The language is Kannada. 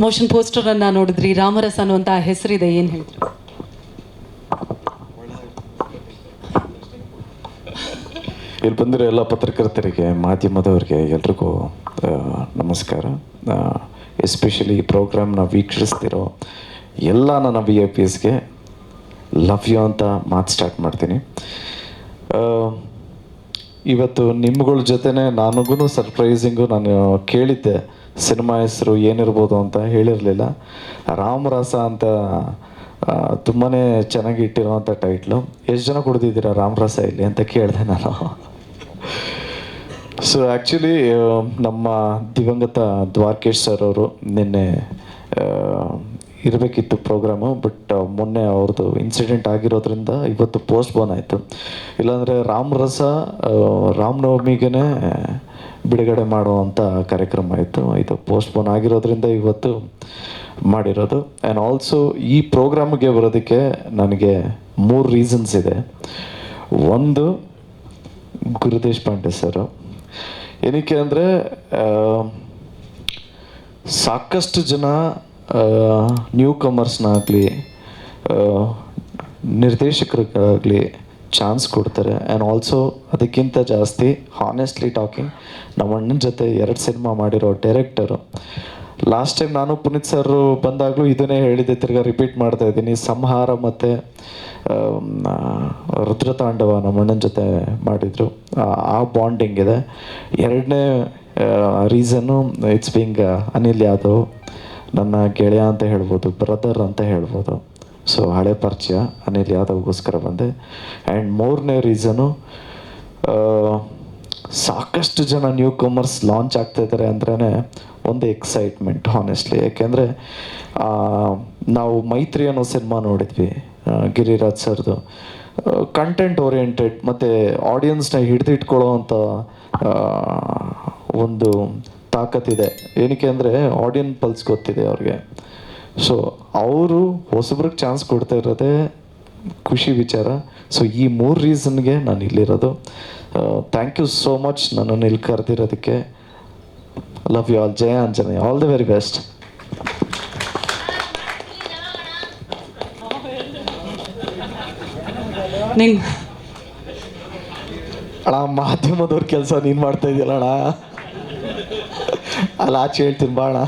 ಮೋಷನ್ ಪೋಸ್ಟರನ್ನು ನೋಡಿದ್ರಿ, ರಾಮರಸ ಅನ್ನುವಂಥ ಹೆಸರಿದೆ, ಏನು ಹೇಳ್ತೀರಿ? ಇಲ್ಲಿ ಬಂದಿರೋ ಎಲ್ಲ ಪತ್ರಕರ್ತರಿಗೆ, ಮಾಧ್ಯಮದವರಿಗೆ ಎಲ್ರಿಗೂ ನಮಸ್ಕಾರ. ಎಸ್ಪೆಷಲಿ ಈ ಪ್ರೋಗ್ರಾಮ್ನ ವೀಕ್ಷಿಸ್ತಿರೋ ಎಲ್ಲ ನನ್ನ VIPsಗೆ ಲವ್ ಯು ಅಂತ ಮಾತು ಸ್ಟಾರ್ಟ್ ಮಾಡ್ತೀನಿ. ಇವತ್ತು ನಿಮ್ಗಳ ಜೊತೆನೇ ನನಗೂ ಸರ್ಪ್ರೈಸಿಂಗು, ನಾನು ಕೇಳಿದ್ದೆ ಸಿನಿಮಾ ಹೆಸರು ಏನಿರ್ಬೋದು ಅಂತ, ಹೇಳಿರಲಿಲ್ಲ. ರಾಮರಸ ಅಂತ ತುಂಬಾ ಚೆನ್ನಾಗಿ ಇಟ್ಟಿರೋವಂಥ ಟೈಟ್ಲು. ಎಷ್ಟು ಜನ ಕೊಡ್ತಿದ್ದೀರಾ ರಾಮರಸ ಇಲ್ಲಿ ಅಂತ ಕೇಳಿದೆ ನಾನು. ಸೊ ಆ್ಯಕ್ಚುಲಿ ನಮ್ಮ ದಿವಂಗತ ದ್ವಾರಕೇಶ್ ಸರ್ ಅವರು ನಿನ್ನೆ ಇರಬೇಕಿತ್ತು ಪ್ರೋಗ್ರಾಮು, ಬಟ್ ಮೊನ್ನೆ ಅವ್ರದ್ದು ಇನ್ಸಿಡೆಂಟ್ ಆಗಿರೋದ್ರಿಂದ ಇವತ್ತು ಪೋಸ್ಟ್ಬೋನ್ ಆಯಿತು. ಇಲ್ಲಾಂದರೆ ರಾಮರಸ ರಾಮನವಮಿಗೆ ಬಿಡುಗಡೆ ಮಾಡುವಂಥ ಕಾರ್ಯಕ್ರಮ ಆಯಿತು. ಇದು ಪೋಸ್ಟ್ಬೋನ್ ಆಗಿರೋದ್ರಿಂದ ಇವತ್ತು ಮಾಡಿರೋದು. ಆ್ಯಂಡ್ ಆಲ್ಸೋ ಈ ಪ್ರೋಗ್ರಾಮ್ಗೆ ಬರೋದಕ್ಕೆ ನನಗೆ 3 ರೀಸನ್ಸ್ ಇದೆ. ಒಂದು, ಗುರು ದೇಶಪಾಂಡೆ ಸರು. ಏನಕ್ಕೆ ಅಂದರೆ ಸಾಕಷ್ಟು ಜನ ನ್ಯೂ ಕಮರ್ಸ್ನಾಗಲಿ ನಿರ್ದೇಶಕರಿಗಾಗಲಿ ಚಾನ್ಸ್ ಕೊಡ್ತಾರೆ. ಆ್ಯಂಡ್ ಆಲ್ಸೋ ಅದಕ್ಕಿಂತ ಜಾಸ್ತಿ ಹಾನೆಸ್ಟ್ಲಿ ಟಾಕಿಂಗ್, ನಮ್ಮ ಅಣ್ಣನ ಜೊತೆ 2 ಸಿನಿಮಾ ಮಾಡಿರೋ ಡೈರೆಕ್ಟರು. ಲಾಸ್ಟ್ ಟೈಮ್ ನಾನು ಪುನೀತ್ ಸರ್ ಬಂದಾಗಲೂ ಇದನ್ನೇ ಹೇಳಿದ್ದೆ, ತಿರ್ಗಾ ರಿಪೀಟ್ ಮಾಡ್ತಾ ಇದ್ದೀನಿ. ಸಂಹಾರ ಮತ್ತು ರುದ್ರತಾಂಡವ ನಮ್ಮ ಅಣ್ಣನ ಜೊತೆ ಮಾಡಿದರು. ಆ ಬಾಂಡಿಂಗ್ ಇದೆ. 2ನೇ reason, it's being Anil Yadav, ನನ್ನ ಗೆಳೆಯ ಅಂತ ಹೇಳ್ಬೋದು, ಬ್ರದರ್ ಅಂತ ಹೇಳ್ಬೋದು. ಸೊ ಹಳೆ ಪರಿಚಯ, ಅನಿಲ್ ಯಾದವ್ಗೋಸ್ಕರ ಬಂದೆ. ಆ್ಯಂಡ್ 3ನೇ ರೀಸನು, ಸಾಕಷ್ಟು ಜನ ನ್ಯೂ ಕಮರ್ಸ್ ಲಾಂಚ್ ಆಗ್ತಾಯಿದ್ದಾರೆ ಅಂದ್ರೇ ಒಂದು ಎಕ್ಸೈಟ್ಮೆಂಟ್ ಹಾನೆಸ್ಟ್ಲಿ. ಯಾಕೆಂದರೆ ನಾವು ಮೈತ್ರಿ ಅನ್ನೋ ಸಿನಿಮಾ ನೋಡಿದ್ವಿ, ಗಿರಿರಾಜ್ ಸರ್ದು. ಕಂಟೆಂಟ್ ಓರಿಯೆಂಟೆಡ್ ಮತ್ತು ಆಡಿಯನ್ಸ್ನ ಹಿಡಿದಿಟ್ಕೊಳ್ಳೋ ಅಂಥ ಒಂದು ತಾಕತ್ತಿದೆ. ಏನಕ್ಕೆ ಅಂದರೆ ಆಡಿಯನ್ಸ್ ಪಲ್ಸ್ ಗೊತ್ತಿದೆ ಅವ್ರಿಗೆ. ಸೊ ಅವರು ಹೊಸಬ್ರಿಗೆ ಚಾನ್ಸ್ ಕೊಡ್ತಾ ಇರೋದೇ ಖುಷಿ ವಿಚಾರ. ಸೊ ಈ 3 ರೀಸನ್ಗೆ ನಾನು ಇಲ್ಲಿರೋದು. ಥ್ಯಾಂಕ್ ಯು ಸೋ ಮಚ್ ನನ್ನನ್ನು ಇಲ್ಲಿ ಕರೆದಿರೋದಕ್ಕೆ. Love you all. ಜಯ Anjaneya. All the very best. ಅಣ್ಣ, ಮಾಧ್ಯಮದವ್ರ ಕೆಲಸ ನೀನು ಮಾಡ್ತಾ ಇದೆಯಲ್ಲ ಅಣ್ಣ, ಅಲ್ಲಿ ಆಚೆ ಹೇಳ್ತೀನಿ ಬಾ ಅಣ್ಣ.